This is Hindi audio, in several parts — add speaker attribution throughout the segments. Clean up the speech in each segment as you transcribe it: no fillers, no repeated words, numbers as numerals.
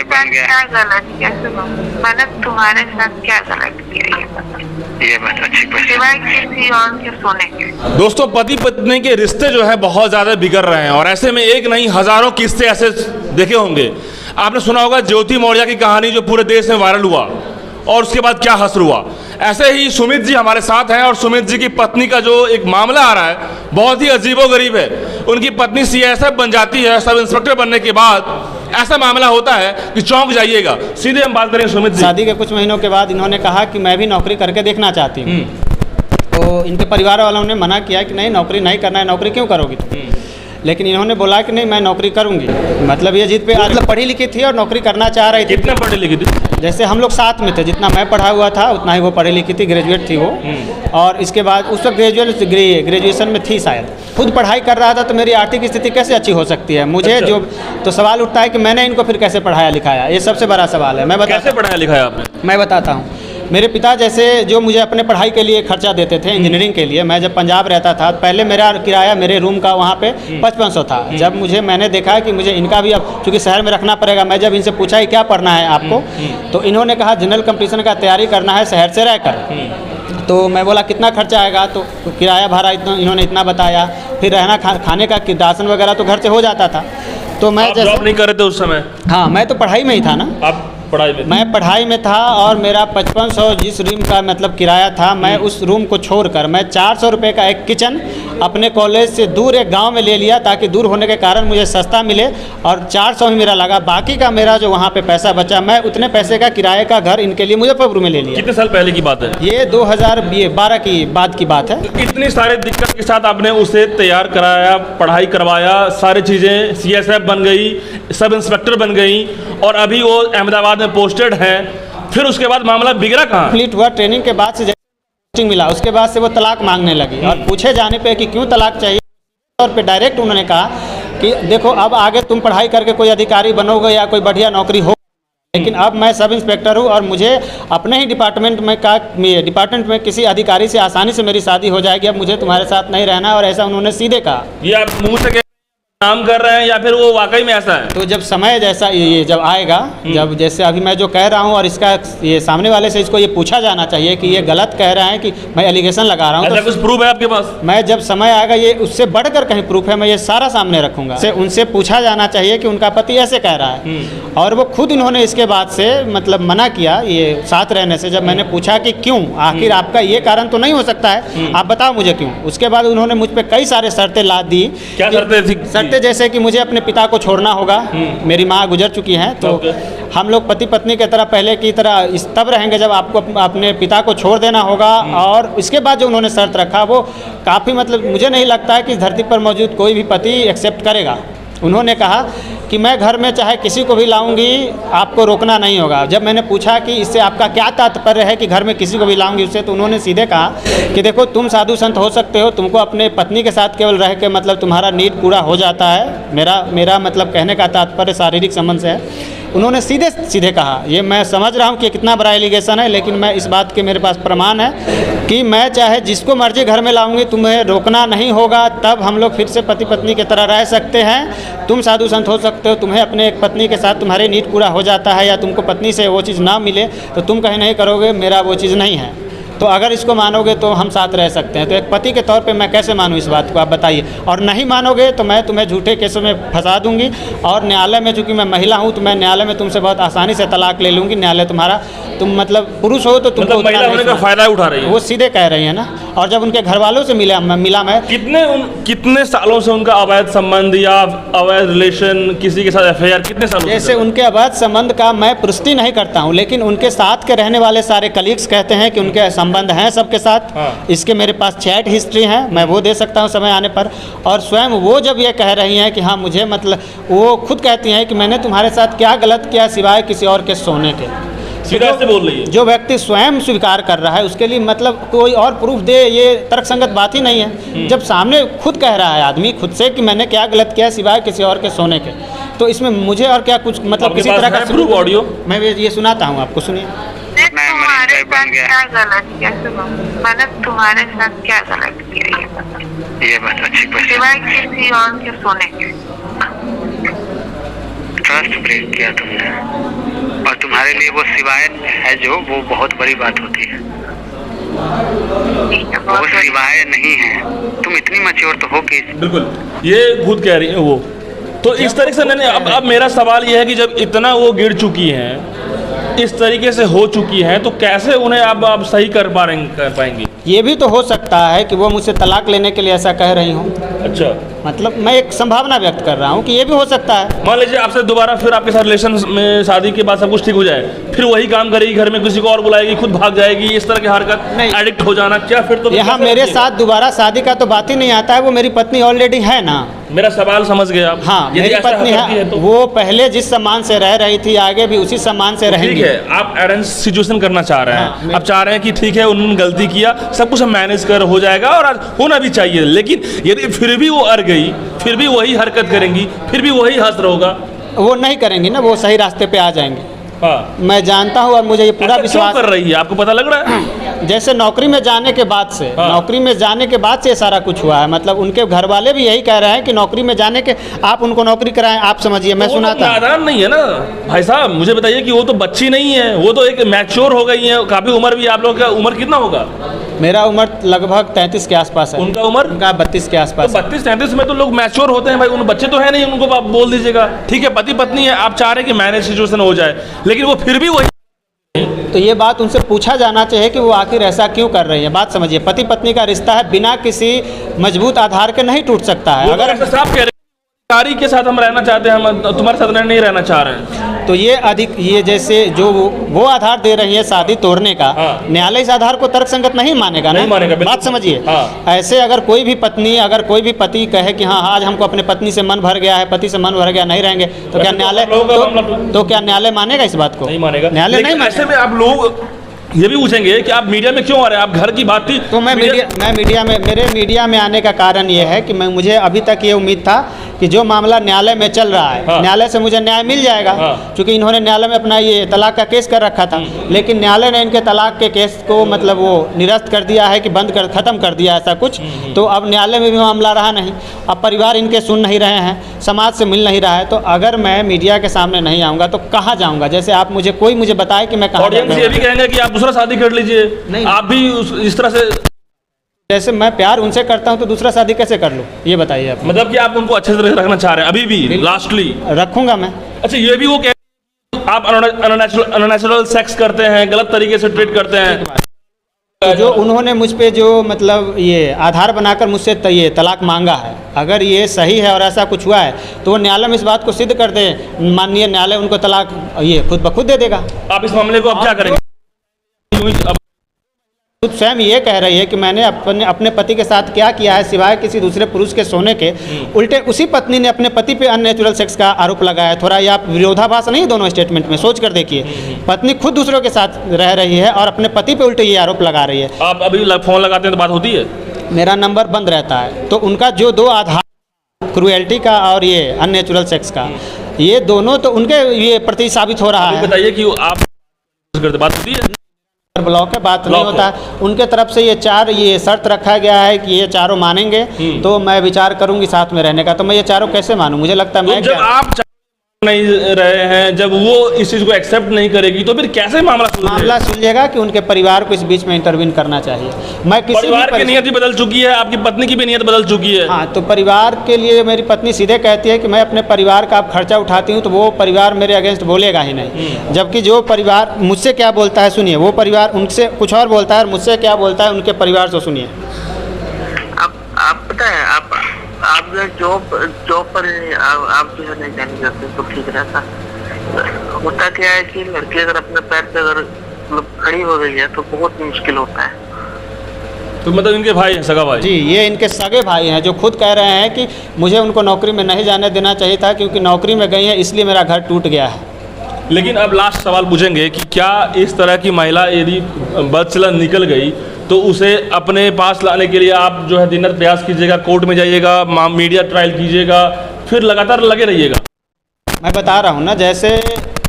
Speaker 1: तुम्हारे
Speaker 2: बन गया।
Speaker 1: क्या गलत किया? सुनो, मैंने तुम्हारे साथ क्या गलत किया
Speaker 2: ये बात अच्छी बात।
Speaker 1: सिवाय किसी और के सोने के?
Speaker 3: दोस्तों, पति पत्नी के रिश्ते जो है बहुत ज़्यादा बिगड़ रहे हैं और ऐसे में एक नहीं हज़ारों किस्से ऐसे देखे होंगे। आपने सुना होगा ज्योति मौर्य की कहानी जो पूरे देश में वायरल हुआ और उसके बाद क्या हश्र हुआ। ऐसे ही सुमित जी हमारे साथ हैं और सुमित जी की पत्नी का जो एक मामला आ रहा है बहुत ही अजीबोगरीब है। उनकी पत्नी सीएसएफ बन जाती है, सब इंस्पेक्टर बनने के बाद ऐसा मामला होता है कि चौंक जाइएगा। सीधे हम बात करें सुमित जी।
Speaker 4: शादी के कुछ महीनों के बाद इन्होंने कहा कि मैं भी नौकरी करके देखना चाहती हूँ। तो इनके परिवार वालों ने मना किया कि नहीं, नौकरी नहीं करना है। नौकरी क्यों करोगी तुम? लेकिन इन्होंने बोला कि नहीं, मैं नौकरी करूंगी। मतलब ये जिद पे मतलब पढ़ी लिखी थी और नौकरी करना चाह रही थी।
Speaker 3: कितना पढ़ी लिखी थी?
Speaker 4: जैसे हम लोग साथ में थे, जितना मैं पढ़ा हुआ था उतना ही वो पढ़ी लिखी थी, ग्रेजुएट थी वो। और इसके बाद उस वक्त ग्रेजुएशन में थी शायद। खुद पढ़ाई कर रहा था तो मेरी आर्थिक स्थिति कैसे अच्छी हो सकती है? मुझे
Speaker 3: अच्छा।
Speaker 4: जो तो सवाल उठता है कि मैंने इनको फिर कैसे पढ़ाया लिखाया, ये सबसे बड़ा सवाल है।
Speaker 3: कैसे पढ़ाया लिखाया आपने?
Speaker 4: मैं बताता हूँ। मेरे पिता जैसे जो मुझे अपने पढ़ाई के लिए खर्चा देते थे इंजीनियरिंग के लिए, मैं जब पंजाब रहता था पहले मेरा किराया मेरे रूम का वहाँ पे 5500 था। जब मैंने देखा कि मुझे इनका भी अब चूँकि शहर में रखना पड़ेगा, मैं जब इनसे पूछा कि क्या पढ़ना है आपको, तो इन्होंने कहा जनरल कंपटीशन का तैयारी करना है शहर से रहकर। तो मैं बोला कितना खर्चा आएगा? तो किराया भाड़ा इतना, इन्होंने इतना बताया। फिर रहना खाने का राशन वगैरह तो घर से हो जाता था। तो मैं जैसे
Speaker 3: जॉब नहीं कर रहे थे उस समय?
Speaker 4: हाँ, मैं तो पढ़ाई में ही था ना।
Speaker 3: आप पढ़ाई में?
Speaker 4: मैं पढ़ाई में था और मेरा 5500 जिस रूम का मतलब किराया था, मैं उस रूम को छोड़कर मैं 400 रुपये का एक किचन अपने कॉलेज से दूर एक गांव में ले लिया, ताकि दूर होने के कारण मुझे सस्ता मिले। और 400 ही मेरा लगा, बाकी का मेरा जो वहाँ पे पैसा बचा, मैं उतने पैसे का किराए का घर इनके लिए मुजफ्फरपुर में ले लिया।
Speaker 3: कितने साल पहले की बात है
Speaker 4: ये? 2012 की बाद की बात है।
Speaker 3: इतनी सारी दिक्कत के साथ आपने उसे तैयार कराया, पढ़ाई करवाया, सारी चीज़ें, सीएसएफ बन गई, सब इंस्पेक्टर बन गई और अभी वो अहमदाबाद में पोस्टेड है। फिर उसके बाद मामला बिगड़ा कहाँ?
Speaker 4: कंप्लीट हुआ, ट्रेनिंग के बाद से पोस्टिंग मिला, उसके बाद से वो तलाक मांगने लगी। और पूछे जाने पे कि क्यों तलाक चाहिए, और पे डायरेक्ट उन्होंने कहा कि देखो अब आगे तुम पढ़ाई करके कोई अधिकारी बनोगे या कोई बढ़िया नौकरी हो, लेकिन अब मैं सब इंस्पेक्टर हूँ और मुझे अपने ही डिपार्टमेंट में किसी अधिकारी से आसानी से मेरी शादी हो जाएगी। अब मुझे तुम्हारे साथ नहीं रहना। और ऐसा उन्होंने सीधे कहा।
Speaker 3: ये आप मुंह से काम कर रहे हैं या फिर वो वाकई में ऐसा है?
Speaker 4: तो जब समय जैसा ये जब आएगा, जब जैसे अभी मैं जो कह रहा हूँ और इसका ये सामने वाले से इसको ये पूछा जाना चाहिए कि ये गलत कह रहे हैं कि मैं एलिगेशन लगा रहा हूँ,
Speaker 3: ऐसा कुछ प्रूफ है आपके पास?
Speaker 4: मैं जब समय आएगा ये उससे बढ़कर कहीं प्रूफ है, मैं ये सारा सामने रखूंगा। से उनसे पूछा जाना चाहिए कि उनका पति ऐसे कह रहा है। और वो खुद इन्होंने इसके बाद से मतलब मना किया ये साथ रहने से। जब मैंने पूछा कि क्यों, आखिर आपका ये कारण तो नहीं हो सकता है, आप बताओ मुझे क्यों। उसके बाद उन्होंने मुझ पर कई सारे शर्तें लाद दी।
Speaker 3: क्या शर्तें थी?
Speaker 4: शर्तें जैसे कि मुझे अपने पिता को छोड़ना होगा, मेरी माँ गुजर चुकी हैं, तो हम लोग पति पत्नी की तरह पहले की तरह तब रहेंगे जब आपको अपने पिता को छोड़ देना होगा। और इसके बाद जो उन्होंने शर्त रखा वो काफ़ी मतलब मुझे नहीं लगता है कि इस धरती पर मौजूद कोई भी पति एक्सेप्ट करेगा। उन्होंने कहा कि मैं घर में चाहे किसी को भी लाऊंगी, आपको रोकना नहीं होगा। जब मैंने पूछा कि इससे आपका क्या तात्पर्य है कि घर में किसी को भी लाऊंगी उससे, तो उन्होंने सीधे कहा कि देखो तुम साधु संत हो सकते हो, तुमको अपने पत्नी के साथ केवल रह के मतलब तुम्हारा नीड पूरा हो जाता है। मेरा मतलब कहने का तात्पर्य शारीरिक संबंध से है। उन्होंने सीधे सीधे कहा। ये मैं समझ रहा हूँ कि कितना बड़ा एलिगेशन है, लेकिन मैं इस बात के मेरे पास प्रमाण है कि मैं चाहे जिसको मर्जी घर में लाऊंगी, तुम्हें रोकना नहीं होगा। तब हम लोग फिर से पति पत्नी की तरह रह सकते हैं। तुम साधु संत हो सकते हो, तुम्हें अपने एक पत्नी के साथ तुम्हारे नीड पूरा हो जाता है, या तुमको पत्नी से वो चीज़ ना मिले तो तुम कहीं नहीं करोगे, मेरा वो चीज़ नहीं है। तो अगर इसको मानोगे तो हम साथ रह सकते हैं। तो एक पति के तौर पे मैं कैसे मानूं इस बात को, आप बताइए। और नहीं मानोगे तो मैं तुम्हें झूठे केसों में फंसा दूंगी। और न्यायालय में, चूंकि मैं महिला हूं, तो मैं न्यायालय में तुमसे बहुत आसानी से तलाक ले लूँगी। न्यायालय तुम्हारा, तुम मतलब पुरुष हो तो तुमको
Speaker 3: महिला होने का फायदा उठा रही है,
Speaker 4: वो सीधे कह रही है ना। और जब उनके घर वालों से मिला मैं
Speaker 3: कितने सालों से उनका अवैध संबंध या अवैध रिलेशन, किसी के साथ एफआईआर, कितने सालों से?
Speaker 4: जैसे उनके अवैध संबंध का मैं पुष्टि नहीं करता हूं, लेकिन उनके साथ के रहने वाले सारे कलीग्स कहते हैं कि उनके संबंध हैं सबके साथ। इसके मेरे पास चैट हिस्ट्री है, मैं वो दे सकता हूं समय आने पर। और स्वयं वो जब ये कह रही हैं कि हाँ मुझे मतलब, वो खुद कहती हैं कि मैंने तुम्हारे साथ क्या गलत किया सिवाय किसी और के सोने के।
Speaker 3: सीधा से बोल रही है।
Speaker 4: जो व्यक्ति स्वयं स्वीकार कर रहा है उसके लिए मतलब कोई और प्रूफ दे, ये तर्कसंगत बात ही नहीं है। जब सामने खुद कह रहा है आदमी खुद से कि मैंने क्या गलत किया सिवाय किसी और के सोने के, तो इसमें मुझे और क्या कुछ मतलब किसी तरह का
Speaker 3: प्रूफ ऑडियो
Speaker 4: मैं ये सुनाता हूँ आपको, सुनिए।
Speaker 1: तुम्हारे साथ क्या गलत किया? सुनो, मैंने तुम्हारे साथ क्या गलत किया ये
Speaker 2: बात अच्छी बात।
Speaker 1: सिवाय किसी और के सोने के?
Speaker 2: ट्रस्ट ब्रेक किया तुमने, और तुम्हारे लिए वो शिवायत है जो, वो बहुत बड़ी बात होती है। वो शिवाय नहीं है, तुम इतनी मैच्योर तो हो कि
Speaker 3: बिल्कुल, ये खुद कह रही है वो। तो इस तरीके से मैंने अब मेरा सवाल ये है कि जब इतना वो गिर चुकी हैं, इस तरीके से हो चुकी हैं, तो कैसे उन्हें अब सही कर पाएंगी?
Speaker 4: ये भी तो हो सकता है कि वो मुझसे तलाक लेने के लिए ऐसा कह रही हूँ।
Speaker 3: अच्छा,
Speaker 4: मतलब मैं एक संभावना व्यक्त कर रहा हूँ कि ये भी हो सकता है।
Speaker 3: मान लीजिए आपसे दोबारा फिर आपके साथ रिलेशन में शादी के बाद सब कुछ ठीक हो जाए, फिर वही काम करेगी, घर में किसी को और बुलाएगी, खुद भाग जाएगी, इस तरह की हरकत,
Speaker 4: नहीं,
Speaker 3: एडिक्ट हो जाना, क्या फिर तो
Speaker 4: यहाँ मेरे साथ दोबारा शादी का तो बात ही नहीं आता है। वो मेरी पत्नी ऑलरेडी है ना।
Speaker 3: मेरा सवाल समझ गया आप?
Speaker 4: हाँ,
Speaker 3: यदि
Speaker 4: मेरी
Speaker 3: ऐसा
Speaker 4: पत्नी
Speaker 3: करती
Speaker 4: है,
Speaker 3: तो
Speaker 4: वो पहले जिस सम्मान से रह रही थी आगे भी उसी सम्मान से
Speaker 3: ठीक
Speaker 4: रहेंगी।
Speaker 3: है, आप अरेंज सिचुएशन करना चाह रहे
Speaker 4: हाँ,
Speaker 3: हैं, आप चाह रहे हैं कि ठीक है उन्होंने गलती किया, सब कुछ हम मैनेज कर हो जाएगा और आज होना भी चाहिए, लेकिन यदि फिर भी वो अड़ गई, फिर भी वही हरकत करेंगी, फिर भी वही हंस होगा,
Speaker 4: वो नहीं करेंगी ना, वो सही रास्ते पे आ जाएंगी।
Speaker 3: हाँ,
Speaker 4: मैं जानता हूँ और मुझे ये पूरा
Speaker 3: ऐसा क्यों
Speaker 4: विश्वास
Speaker 3: कर रही है, आपको पता लग रहा है?
Speaker 4: जैसे नौकरी में जाने के बाद से,
Speaker 3: हाँ।
Speaker 4: नौकरी में जाने के बाद से ये सारा कुछ हुआ है। मतलब उनके घर वाले भी यही कह रहे हैं कि नौकरी में जाने के आप उनको नौकरी कराएं। आप समझिए, मैं
Speaker 3: वो
Speaker 4: सुना
Speaker 3: तो
Speaker 4: था।
Speaker 3: नादान नहीं है ना भाई साहब, मुझे बताइए कि वो तो बच्ची नहीं है, वो तो एक मैच्योर हो गई है काफी। उम्र भी आप लोग का उम्र कितना होगा?
Speaker 4: मेरा उम्र लगभग 33 के आसपास है।
Speaker 3: उनका उम्र?
Speaker 4: उनका 32 के
Speaker 3: तो
Speaker 4: आसपास है।
Speaker 3: 32-33 में तो लोग मैच्योर होते हैं भाई, उन बच्चे तो है नहीं, उनको आप बोल दीजिएगा ठीक है पति पत्नी है, आप चाह रहे हैं कि मैरिज सिचुएशन हो जाए, लेकिन वो फिर भी वही।
Speaker 4: तो ये बात उनसे पूछा जाना चाहिए कि वो आखिर ऐसा क्यों कर रही है। बात समझिए, पति पत्नी का रिश्ता है, बिना किसी मजबूत आधार के नहीं टूट सकता है।
Speaker 3: अगर ऐसा साफ कह रहे हैं के साथ हम रहना चाहते हैं, हम तुम्हारे साथ नहीं रहना चाह रहे हैं,
Speaker 4: तो ये जैसे जो वो आधार दे रही है शादी तोड़ने का,
Speaker 3: हाँ।
Speaker 4: न्यायालय इस आधार को तर्कसंगत नहीं मानेगा
Speaker 3: नहीं
Speaker 4: ना।
Speaker 3: मानेगा, बिल्कुल।
Speaker 4: बात समझिए,
Speaker 3: हाँ।
Speaker 4: ऐसे अगर कोई भी पत्नी, अगर कोई भी पति कहे कि हाँ आज हमको अपने पत्नी से मन भर गया है, पति से मन भर गया, नहीं रहेंगे, तो क्या न्यायालय तो क्या न्यायालय मानेगा इस बात को?
Speaker 3: नहीं मानेगा।
Speaker 4: न्यायालय नहीं
Speaker 3: ऐसे
Speaker 4: मानेगा।
Speaker 3: में आप लोग ये भी पूछेंगे कि आप मीडिया में क्यों आ रहे हैं, आप घर की बात थी
Speaker 4: तो मेरे मीडिया में आने का कारण ये है कि मुझे अभी तक ये उम्मीद था कि जो मामला न्यायालय में चल रहा है,
Speaker 3: हाँ।
Speaker 4: न्यायालय से मुझे न्याय मिल जाएगा।
Speaker 3: हाँ।
Speaker 4: क्योंकि इन्होंने न्यायालय में अपना ये तलाक का केस कर रखा था, लेकिन न्यायालय ने इनके तलाक के केस को मतलब वो निरस्त कर दिया है कि ख़त्म कर दिया ऐसा कुछ। तो अब न्यायालय में भी मामला रहा नहीं, अब परिवार इनके सुन नहीं रहे हैं, समाज से मिल नहीं रहा है। तो अगर मैं मीडिया के सामने नहीं आऊँगा तो कहाँ जाऊँगा? जैसे आप मुझे कोई मुझे बताए कि मैं कहाँ
Speaker 3: ऑडियंस ये भी कहेंगे कि आप दूसरा शादी कर लीजिए,
Speaker 4: नहीं।
Speaker 3: आप भी इस तरह से,
Speaker 4: जैसे मैं प्यार उनसे करता हूँ तो दूसरा शादी कैसे कर लूँ? ये बताइए आप।
Speaker 3: मतलब कि आप उनको अच्छे से रखना चाह रहे हैं अभी भी लास्टली?
Speaker 4: रखूँगा मैं।
Speaker 3: अच्छा, ये भी वो कह आप अननेचुरल सेक्स करते हैं, गलत तरीके से ट्रीट करते हैं,
Speaker 4: तो जो उन्होंने मुझ पे जो मतलब ये आधार बनाकर मुझसे ये तलाक मांगा है, अगर ये सही है और ऐसा कुछ हुआ है तो वो न्यायालय में इस बात को सिद्ध कर दे, माननीय न्यायालय उनको तलाक ये खुद ब खुद दे देगा।
Speaker 3: आप इस मामले को अब क्या करेंगे?
Speaker 4: खुद स्वयं ये कह रही है कि मैंने अपने पति के साथ क्या किया है सिवाय किसी दूसरे पुरुष के सोने के। उल्टे उसी पत्नी ने अपने पति पे अननेचुरल सेक्स का आरोप लगाया। थोड़ा ये आप विरोधाभास नहीं दोनों स्टेटमेंट में? सोच कर देखिए, पत्नी खुद दूसरों के साथ रह रही है और अपने पति पे उल्टे ये आरोप लगा रही है।
Speaker 3: आप अभी फोन लगाते हैं तो बात होती है?
Speaker 4: मेरा नंबर बंद रहता है, तो उनका जो दो आधार, क्रूएल्टी का और ये अननेचुरल सेक्स का, ये दोनों तो उनके ये प्रति साबित हो रहा है।
Speaker 3: बताइए कि आप बात होती है?
Speaker 4: ब्लॉक है, बात नहीं होता है। उनके तरफ से ये शर्त रखा गया है कि ये चारों मानेंगे तो मैं विचार करूंगी साथ में रहने का। तो मैं ये चारों कैसे मानूं? मुझे लगता है मैं
Speaker 3: जब आप नहीं रहे हैं, जब वो इस चीज को एक्सेप्ट नहीं करेगी तो फिर कैसे मामला
Speaker 4: सुलझेगा कि उनके परिवार को इस बीच में इंटरवीन करना चाहिए। मैं किसी
Speaker 3: परिवार की नीयत बदल चुकी है, आपकी पत्नी की भी नीयत बदल चुकी है।
Speaker 4: हाँ, तो परिवार के लिए मेरी पत्नी सीधे कहती है कि मैं अपने परिवार का आप खर्चा उठाती हूँ तो वो परिवार मेरे अगेंस्ट बोलेगा ही नहीं। जबकि जो परिवार मुझसे क्या बोलता है सुनिए, वो परिवार उनसे कुछ और बोलता है और मुझसे क्या बोलता है उनके परिवार से सुनिए।
Speaker 1: आप पता है, आप जॉब पर आप जो है नहीं जाने जाते तो ठीक रहता। होता क्या है कि लड़की अगर अपने पैर पे अगर मतलब खड़ी हो गई है तो बहुत मुश्किल होता है।
Speaker 3: तो मतलब इनके भाई हैं, सगा भाई?
Speaker 4: जी, ये इनके सगे भाई हैं जो खुद कह रहे हैं कि मुझे उनको नौकरी में नहीं जाने देना चाहिए था क्योंकि नौकरी में गई है इसलिए मेरा घर टूट गया है।
Speaker 3: लेकिन अब लास्ट सवाल पूछेंगे कि क्या इस तरह की महिला यदि बदचलन निकल गई तो उसे अपने पास लाने के लिए आप जो है दिन रात प्रयास कीजिएगा, कोर्ट में जाइएगा, मीडिया ट्रायल कीजिएगा, फिर लगातार लगे रहिएगा? मैं
Speaker 4: बता रहा हूँ ना, जैसे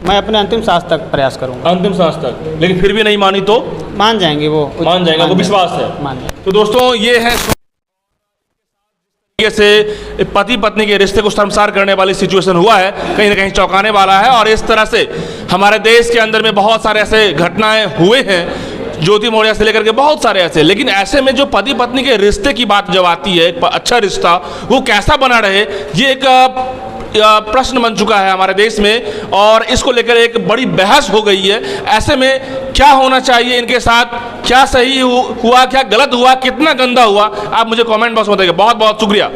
Speaker 4: मैं अपने अंतिम सांस तक प्रयास करूँगा।
Speaker 3: अंतिम सांस तक? लेकिन फिर भी नहीं मानी तो?
Speaker 4: मान जाएंगे वो,
Speaker 3: मान जाएगा, वो विश्वास है।
Speaker 4: मान जाएंगे।
Speaker 3: तो दोस्तों, ये है से पति पत्नी के रिश्ते को शर्मसार करने वाली सिचुएशन हुआ है, कहीं ना कहीं चौंकाने वाला है। और इस तरह से हमारे देश के अंदर में बहुत सारे ऐसे घटनाएं हुए हैं, ज्योति मौर्या से लेकर के बहुत सारे ऐसे। लेकिन ऐसे में जो पति पत्नी के रिश्ते की बात जब आती है, एक अच्छा रिश्ता वो कैसा बना रहे, ये एक प्रश्न बन चुका है हमारे देश में, और इसको लेकर एक बड़ी बहस हो गई है। ऐसे में क्या होना चाहिए इनके साथ, क्या सही हुआ, क्या गलत हुआ, कितना गंदा हुआ, आप मुझे कमेंट बॉक्स में बताइए। बहुत बहुत शुक्रिया।